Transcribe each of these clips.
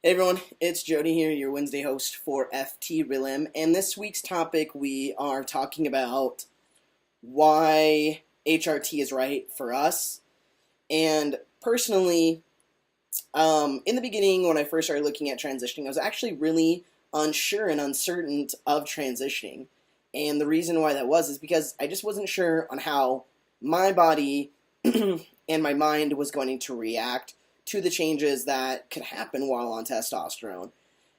Hey everyone, it's Jody here, your Wednesday host for FTRealM, and this week's topic we are talking about why HRT is right for us. And personally, in the beginning when I first started looking at transitioning, I was actually really unsure and uncertain of transitioning. And the reason why that was is because I just wasn't sure on how my body and my mind was going to react to the changes that could happen while on testosterone.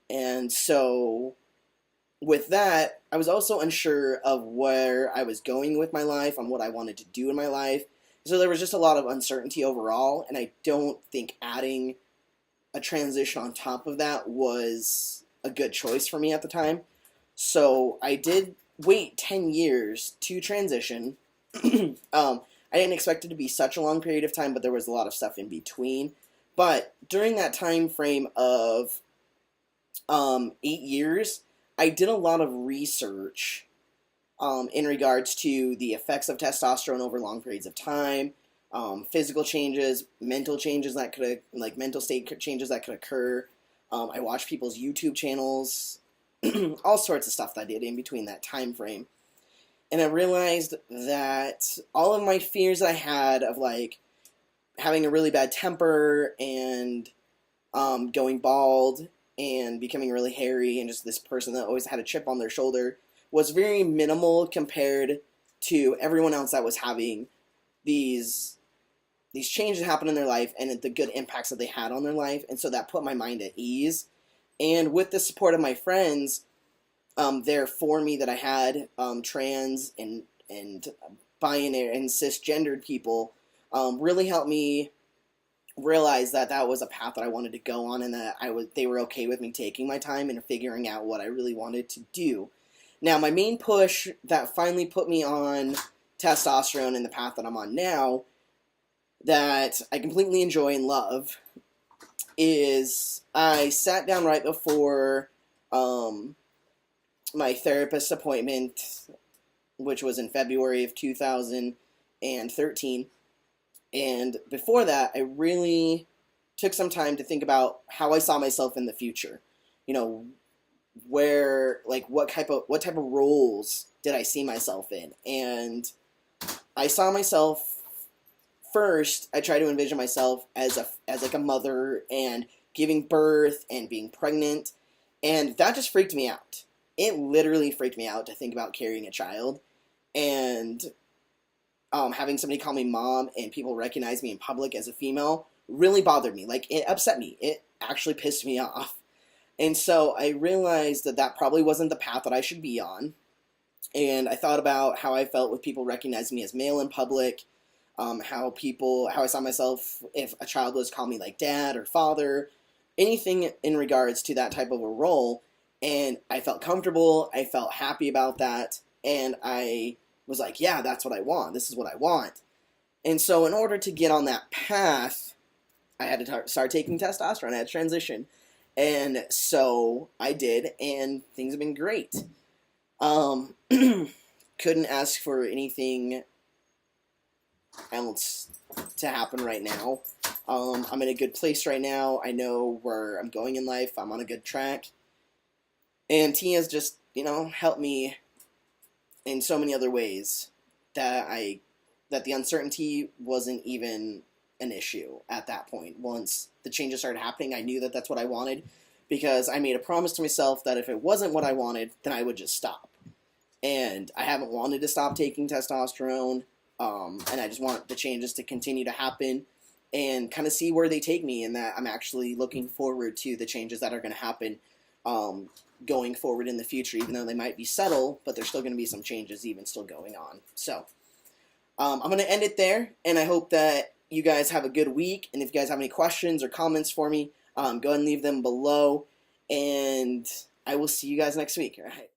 And so with that, I was also unsure of where I was going with my life, on what I wanted to do in my life. So there was just a lot of uncertainty overall, and I don't think adding a transition on top of that was a good choice for me at the time. So I did wait 10 years to transition. I didn't expect it to be such a long period of time, but there was a lot of stuff in between. But during that time frame of 8 years, I did a lot of research in regards to the effects of testosterone over long periods of time, physical changes, mental changes that could, like mental state changes that could occur. I watched people's YouTube channels, all sorts of stuff that I did in between that time frame. And I realized that all of my fears that I had of like having a really bad temper and going bald and becoming really hairy and just this person that always had a chip on their shoulder was very minimal compared to everyone else that was having these changes happen in their life and the good impacts that they had on their life. And so that put my mind at ease. And with the support of my friends there for me that I had, trans and binary and cisgendered people, really helped me realize that that was a path that I wanted to go on, and that they were okay with me taking my time and figuring out what I really wanted to do. Now, my main push that finally put me on testosterone and the path that I'm on now, that I completely enjoy and love, is I sat down right before my therapist appointment, which was in February of 2013. And before that, I really took some time to think about how I saw myself in the future. You know, what type of roles did I see myself in? And I saw myself, first, I tried to envision myself as like a mother and giving birth and being pregnant. And that just freaked me out. It literally freaked me out to think about carrying a child. And having somebody call me mom and people recognize me in public as a female really bothered me. Like, it upset me. It actually pissed me off. And so I realized that that probably wasn't the path that I should be on. And I thought about how I felt with people recognizing me as male in public, how I saw myself if a child was calling me like dad or father, anything in regards to that type of a role. And I felt comfortable. I felt happy about that. And I was like, yeah, that's what I want. This is what I want. And so in order to get on that path, I had to start taking testosterone. I had to transition. And so I did, and things have been great. Couldn't ask for anything else to happen right now. I'm in a good place right now. I know where I'm going in life. I'm on a good track. And Tia's just, helped me in so many other ways that the uncertainty wasn't even an issue at that point. Once the changes started happening, I knew that that's what I wanted, because I made a promise to myself that if it wasn't what I wanted, then I would just stop. And I haven't wanted to stop taking testosterone, and I just want the changes to continue to happen and kind of see where they take me, and that I'm actually looking forward to the changes that are going to happen going forward in the future, even though they might be subtle, but there's still going to be some changes even still going on. So I'm going to end it there, and I hope that you guys have a good week. And if you guys have any questions or comments for me, go ahead and leave them below, and I will see you guys next week. All right.